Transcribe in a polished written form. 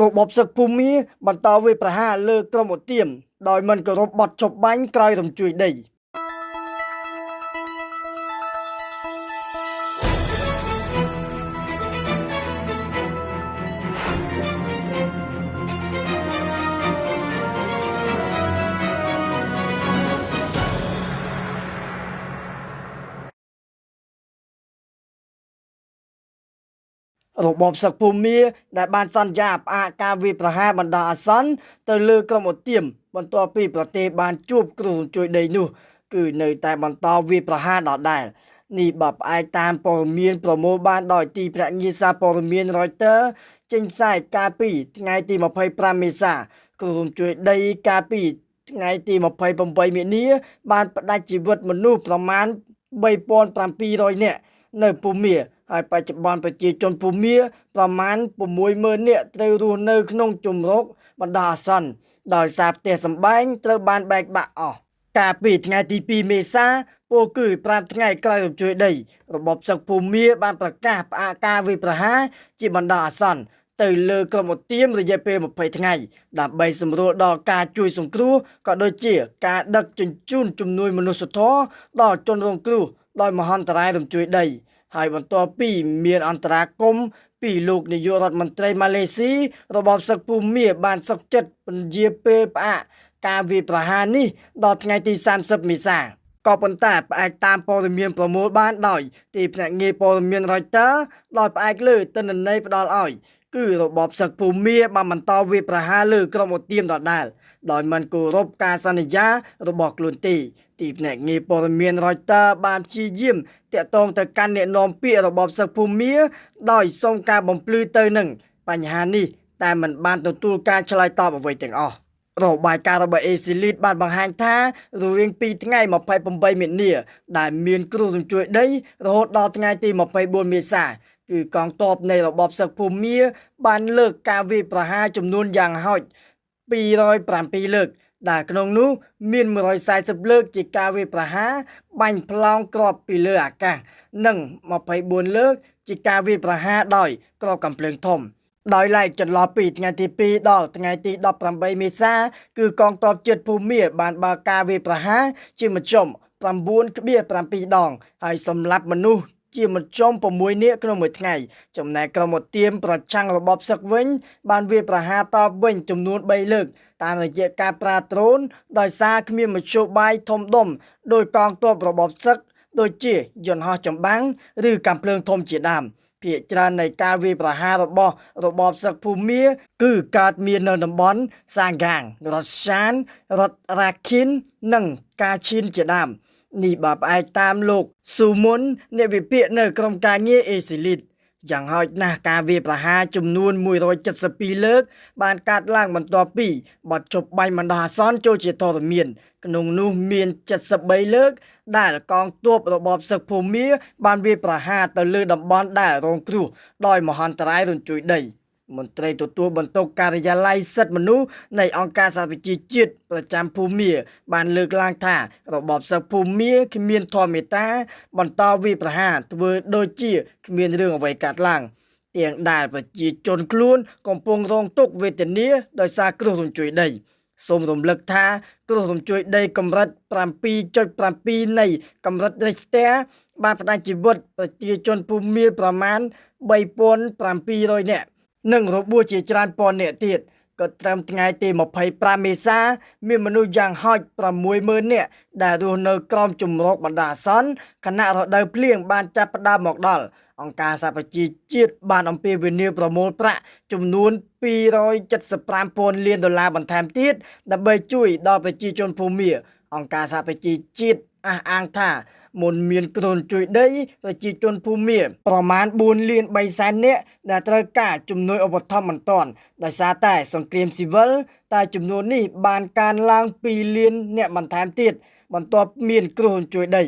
របបសឹកភូមិបន្តវាយប្រហារលើក្រុមឧទាមដោយមិនគោរពបទចុះបាញ់ក្រោយរំជួយដីរបបសឹកភូមិដែលបានសន្យាផ្អាកការវាយប្រហារបណ្ដោះអាសន្នទៅលើក្រុមឧទាមបន្ទាប់ពីប្រទេសបានជួបគ្រោះរញ្ជួយដីនោះគឺនៅតែបន្តវាយប្រហារដដែលនេះបើផ្អែកតាមព័ត៌មានប្រមូលបានដោយទីភ្នាក់ងារសារព័ត៌មាន Reuters ចេញផ្សាយកាលពីថ្ងៃទី25មេសាគ្រោះរញ្ជួយដីកាលពីថ្ងៃទី28មីនាបានផ្ដាច់ជីវិតមនុស្សប្រមាណ3700នាក់នៅភូមិហើយបច្ចុប្បន្នប្រជាជនភូមិប្រមាណ60000នាក់ត្រូវរស់នៅក្នុងជម្រកបណ្ដោះអាសន្នដោយសារផ្ទះសម្បែងត្រូវបានបែកបាក់អស់កាលពីថ្ងៃទី2មេសាពោលគឺ5ថ្ងៃក្រោយរំជួយដីរបបសឹកភូមិបានប្រកាសផ្អាកការវាយប្រហារជាបណ្ដោះអាសន្នទៅលើក្រុមឧទាមរយៈពេល20ថ្ងៃដើម្បីសម្រួលដល់ការជួយសង្គ្រោះក៏ដូចជាការដឹកជញ្ជូនជំនួយមនុស្សធម៌ដល់ជនរងគ្រោះដោយមហន្តរាយរំជួយដីហើយបន្ទាប់ពីមានអន្តរាគមន៍ពីលោកនាយករដ្ឋមន្ត្រីម៉ាឡេស៊ីរបបសឹកភូមិបានសុខចិត្តពន្យាពេលផ្អាកការវាយប្រហារនេះដល់ថ្ងៃទី30មេសាក៏ប៉ុន្តែផ្អែកតាមព័ត៌មានប្រមូលបានដោយទីភ្នាក់ងារព័ត៌មាន Reuters ដោយផ្អែកលើទិន្នន័យផ្ដល់ឲ្យគឺរបបសឹកភូមិបានបន្តវាយប្រហារលើក្រុមឧទាមដដែលដោយមិនគោរពការសន្យារបស់ខ្លួនទេទីភ្នាក់ងារព័ត៌មាន Reuters បានព្យាយាមតាក់ទងទៅកាន់អ្នកនាំពាក្យរបបសឹកភូមិដោយសូមការបំភ្លឺទៅនឹងបញ្ហានេះតែមិនបានទទួលការឆ្លើយតបអ្វីទាំងអស់របាយការណ៍របស់ Asilit បានបង្ហាញថារវាង2ថ្ងៃ28មីនាដែលមានគ្រោះរញ្ជួយដីរហូតដល់ថ្ងៃទី24មេសាគឺកងទ័ពនៃរបបសឹកភូមិបានលើកការវាយប្រហារចំនួនយ៉ាងហោច207លើកដែលក្នុងនោះមាន140លើកជាការវាយប្រហារបាញ់ប្លង់គ្រាប់ពីលើអាកាសនិង24លើកជាការវាយប្រហារដោយគ្រាប់កាំភ្លើងធំដោយឡែកចន្លោះពីថ្ងៃទី2ដល់ថ្ងៃទី18មេសាគឺកងទ័ពជាតិភូមិបានបើកការវាយប្រហារជាមធ្យម 9.7 ដងហើយសម្លាប់មនុស្សជាមធ្យម6នាក់ក្នុងមួយថ្ងៃចំណែកក្រុមឧទាមប្រឆាំងរបបសឹកវិញបានវាយប្រហារតបវិញចំនួន3លើកតាមរយៈការប្រើដ្រូនដោយសារគ្មានមធ្យោបាយធំដុំដោយកងទ័ពរបបសឹកដូចជាយន្តហោះចម្បាំងឬកាំភ្លើងធំជាដើមភាគច្រើននៃការវាយប្រហាររបស់របបសឹកភូមិគឺកើតមាននៅតំបន់សាងហ្គាងរដ្ឋសានរដ្ឋរ៉ាខិននិងកាឈិនជាដើមនេះបើផ្អែកតាមលោកស៊ូមុនអ្នកវិភាគនៅក្រុមការងារអេស៊ីលីតយ៉ាងហោចណាស់ការវាយប្រហារចំនួន172លើកបានកាត់ឡើងបន្ទាប់ពីបទជប់បាញ់បណ្ដោះអាសន្នចូលជាធរមានក្នុងនោះមាន73លើកដែលកងទ័ពរបបសឹកភូមិបានវាយប្រហារទៅលើតំបន់ដែលរងគ្រោះដោយមហន្តរាយរញ្ជួយដីមន្ត្រីទទួលបន្ទុកការិយាល័យសិទ្ធិមនុស្សនៃអង្គការសហប្រជាជាតិប្រចាំភូមិបានលើកឡើងថារបបសឹកភូមិគ្មានធម៌មេត្តាបន្តវាយប្រហារធ្វើដូចជាគ្មានរឿងអ្វីកើតឡើងទាំងដែលប្រជាជនខ្លួនកំពុងរងទុក្ខវេទនាដោយសារគ្រោះរញ្ជួយដីសូមរំលឹកថាគ្រោះរញ្ជួយដីកម្រិត 7.7 នៃកម្រិត Richter បានផ្ដាច់ជីវិតប្រជាជនភូមិប្រមាណ 3700 នាក់និងរបួសជាច្រើនពាន់នាក់ទៀតក៏ត្រឹមថ្ងៃទី25មេសាមានមនុស្សយ៉ាងហោច60000នាក់ដែលរស់នៅក្រោមជម្រកបណ្ដោះអាសន្នខណៈរដូវភ្លៀងបានចាប់ផ្ដើមមកដល់អង្គការសហប្រជាជាតិបានអំពាវនាវប្រមូលប្រាក់ចំនួន275,000 លានដុល្លារបន្ថែមទៀតដើម្បីជួយដល់ប្រជាជនភូមិអង្គការសហប្រជាជាតិអះអាងថាមុនមានគ្រោះជួយដីប្រជាជនភូមិប្រមាណ4លាន3សែននាក់ដែលត្រូវការជំនួយឧបត្ថម្ភបន្ទាន់ដោយសារតែសង្គ្រាមស៊ីវិលតែចំនួននេះបានកើនឡើង2លាននាក់បន្ថែមទៀតបន្ទាប់មានគ្រោះជួយដី